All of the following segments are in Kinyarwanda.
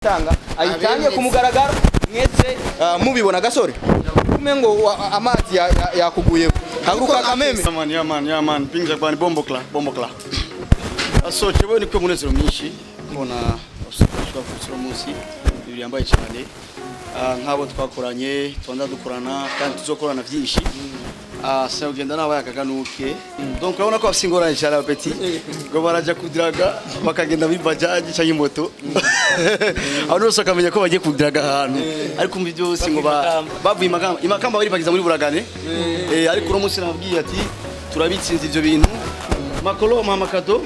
tanga ayitangiye kumugaragaro mwese mubibona gasore kumengo amazi yakuguye haguruka kameme ya man pinga bani bombo kla aso cheboni kwa munezero myinshi mbona usukashwa kusura munsi ibiri yambaye cyane nkabo twakoranye twanda dukorana kandi tuzokorana byinshi se ugenda nawe yakaganuke donc urabona ko afsingoranye cyane apeti ngo baraja kudiraga bakagenda bibajaji cyangwa moto abantu bose akamenya ko bagiye kudiraga ahantu ariko mu byose ngo bavuye imakamba bari bagiza muri buragane ariko uno munsi nabwiye ati turabitsinze ivyo bintu makolo mama kato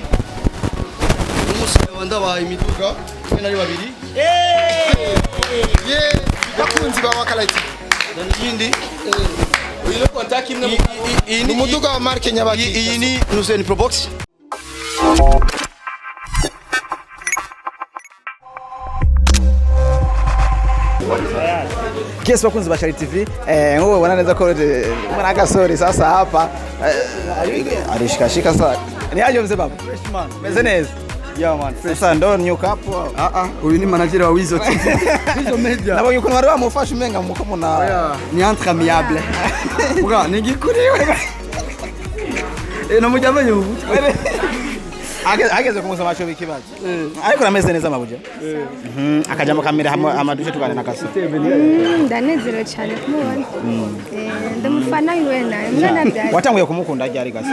umunsi wanda imiduga mwe nari babiri bakunzi ba wakalati yindi Uyo contact imwe mu muduga wa marke nyabaki iyi ni Nuseni Probox Guess bakunzi ba Charity TV ngowe wana neza ko mwana gasore sasa hapa alishikashika sasa ni aje mzee baba freshman meze neza yeah man sasa ndo nyuka hapo uyu ni manager wa Wizo TV Wizo Media nabo yuko wari bamufasha umenga muko muna ni entre amiable muga nigikuriwe no mujyamenye ubu ageze kumusoma cyo bikibazo ariko rameze neza mabuja akajya mu kamera amadushe tukane nakase ndanezero cyane kumubona ndamufana wiwe nawe mwana byari watanguye kumukunda ryari gase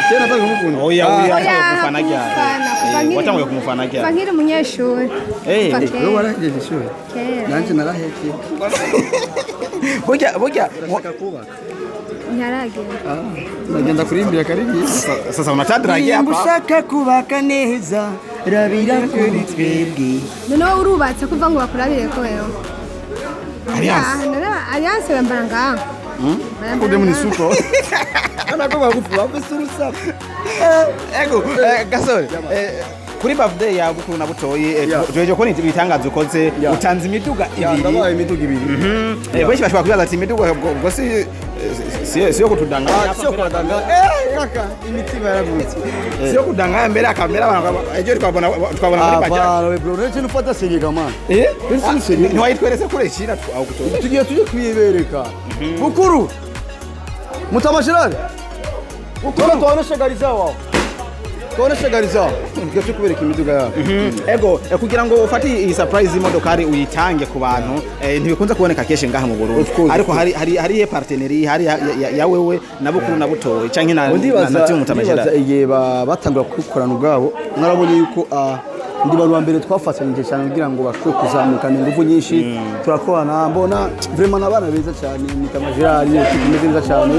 cyane ataje kumukunda oya kumufana ryari watanguye kumufana ryari bankiri umunyeshuri wewe warahejeje ishuri nanje narahetse burya ntaragenda nagenda kurimbira karibi sasa unatadiraje hapa ushaka kubaka neza rabira kuri twebwe noneho urubatse kuva ngo bakurabire ko wewe Alliance bambaranga kude muri suko anako bagufuba besurusa ego gasore kuri birthday ya bukuru na butoyi jojo ko nibitangaza ukoze utanze imiduga ibiri ndabaye imiduga ibiri benshi bashobora kubaza ati imiduga ubwo siyo kutudanganya sio kudanganya kaka imitima yaragutse sio kudanganya mbere akamera abantu ejo twabona muri baja we bro rero cyo ufata seriga man ntiwayitwerese kure shira aho kutoyi tujye kwibereka bukuru mutamashirane bukuru twaonesha gariza wao Konesha gariza ngiye kubereka imiduga yawe ego kugira ngo ufati iyi surprise imodokari uyitange ku bantu ntibikunze kuboneka keshe ngaha mu Burundi ariko hari ye partenaire hari ya wewe na bukuru na butoyi canke na timu mutamashira igihe batangura kukorana ubwabo narabonye yuko ndi bari wa mbere twafatanyije cyane kugira ngo bashobore kuzamukana ingufu nyinshi turakorana mbona vraiment nabana beza cyane mutamashira tumeze neza cyane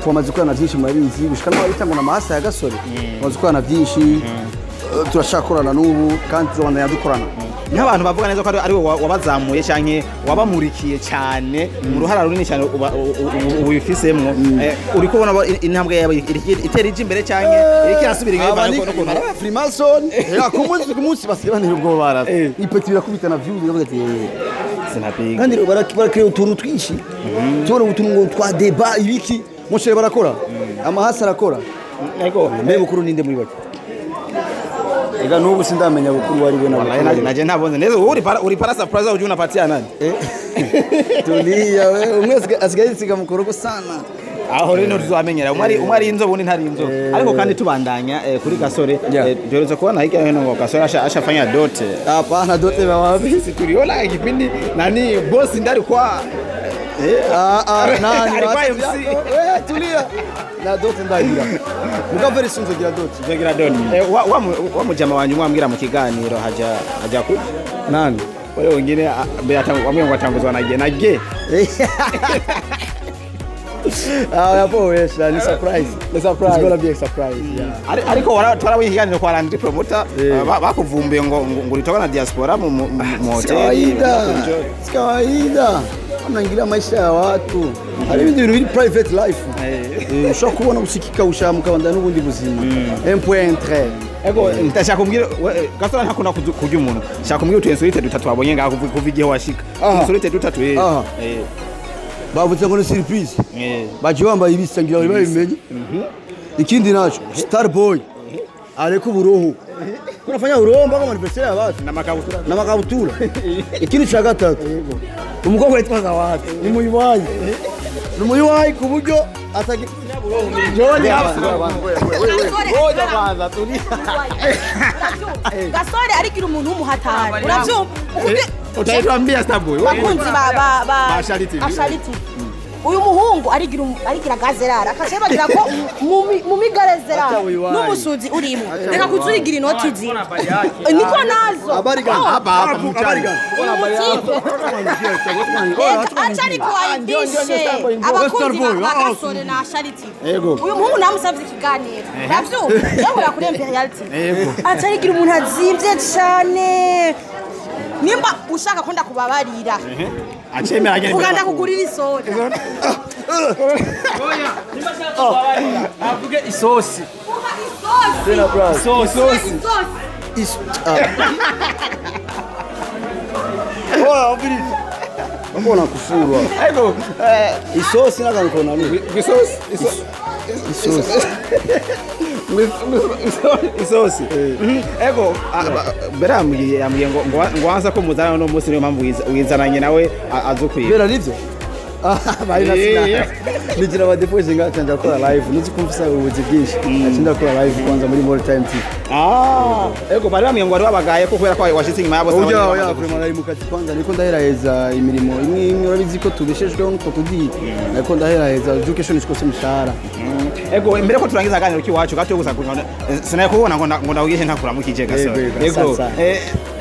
twamaze gukorana byinshi murabizi gushika naho bitangwa na mahasa ya gasore twamaze gukorana byinshi turashakorana n'ubu kandi tuzobandanya dukorana nk'abantu bavuga neza ko ari wowe wabazamuye canke wabamurikiye cyane mu ruhara runini cyane ubifisemwo uri kubona intambwe yawe itera ije imbere canke iriki nasubira inyuma no Freemason ku munsi basibanira ubwo bara ipeti birakubitana views biravuga ati sinapiga kandi barakira utuntu twinshi tubona utuntu twa deba ibiki mushere barakora amahasa arakora ego mbere bukuru ninde muri bake ega nubu sindamenya bukuru wari we na naje ntabonze neza uri para surprise uje unapatia nani tulia wewe umwe asigaye siga mukorogo sana aho rero tuzamenyera umwari inzo bundi ntari inzo ariko kandi tubandanya kuri gasore byoretse kubona hiki ngo gasore ashafanya dote hapana dote bawapi situliona kipindi nani boss ndari kwa nani wewe tulia na dote ndagira mugaveri sunzo gira dote wa mujama wanyu mwambwira mu kiganiro haja ku nani wewe wengine wamwe ngo atanguzwa na ge yapo wesha ni surprise it's gonna be a surprise ariko twarabuye ikiganiro kwa Landry Promoter bakuvumbuye ngo uritoka na diaspora mu hotel kawaida anaingilia maisha ya watu hari ibindi bintu biri private life ushaka kubona usikika ushamuka banda n'ubundi buzima M.3 ego ntashaka kumbwira gasora ntakunda kujya umuntu shaka kumbwira utensorite dutatu wabonye ngaho kuva igihe washika utensorite dutatu bavuze ngo ni surprise baje bambaye ibisangira bari babimenye ikindi naco Starboy areko buroho unafanya urombo kama anniversary ya watu na makabutura ikindi cha gatatu umukobwa yitwa Zawadi ni muyiwayi ku buryo atagi Joni Gasore arigira umuntu w'umuhatari uravyumva utayitwambia staboy bakunzi ba Charity uyu muhungu arigira gazerara akashabagira ko mu migarezerara n'umusuzi urimo reka kuzurigira inoti zi niko nazo hapa mchani achari kuaibishe abakunzi ba Gasore na Charity uyu muhungu namusavye ikiganiro uravyumva yewe yakurembera reality acharigira umuntu azimvye cyane nimba ushaka ko ndakubabarira achemera agenda uganda kugurira isoda oya nimba shaka kubabarira avuge isosi tena bro isosi abiri mbona kufurwa ego isosi nakana nini isosi ego bera yambwiye ngo wanza ko muzana no munsi niyo mpamvu wizananye nawe azukwiye bera nivyo bari nasina nigira badepoje ngacanja kora live nuzi kumfisa ubuzi bwinshi acenda kora live kwanza muri More Time TV ego bari bambwiye ngo wari wabagaye ko kubera ko washitse nyuma yabo sawa ya vraiment nari mukati kwanza niko ndaheraheza imirimo imwe urabizi ko tubeshejweho nuko tugiye niko ndaheraheza education sikose mshahara ego imbere ko turangiza aganiro kiwacu gato gusa sinaye kubona ngo ndawigishe ntakuramukije Gasore ego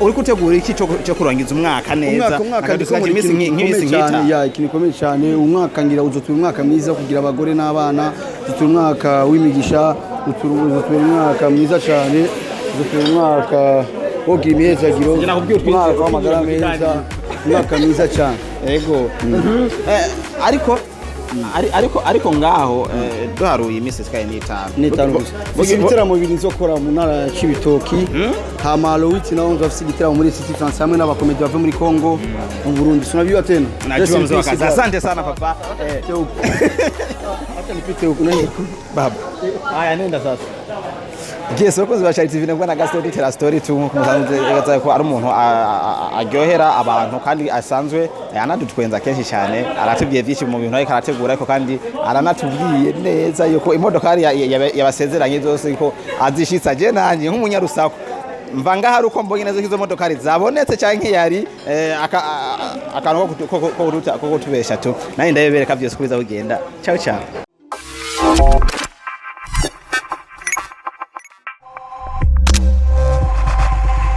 uri kutegura iki cyo kurangiza umwaka neza akadukaje nk'ibisi nkita ya ikinikomeye cyane umwaka ngira uzotura umwaka mwiza kugira abagore n'abana uzotura umwaka w'imigisha uzotura umwaka mwiza cyane uzotura umwaka wogira imyezagiro umwaka w'amagara meza umwaka mwiza cyane ego ariko ngaho duharuye iminsi sikaye n'itanu gusa ibitaramo bibiri nzokora mu ntara ya Cibitoki hama Lowiti nawo nzafise igitaramo muri City France hamwe n'abakomedi bava muri Congo mu Burundi tunabiwa tena najua mzee wakaza asante sana papa hata nipite huko nani baba haya nenda sasa Yes, wakoze ba Charity vine kwa na Gasore tera story tu kumusanze gaza ko ari umuntu aryohera abantu kandi asanzwe yanadutwenza kenshi cyane aratubwiye byinshi mu bintu ariko arategura ariko kandi aranatubwiye neza yuko imodoka yabasezeranye zose ko azishitsa je nanje nk'umunyarusako mvanga hari uko mbonye neza izo modoka zabonetse cyane yari akantu ko kutubesha tu nanye ndayebereka byose kubiza bugenda ciao ciao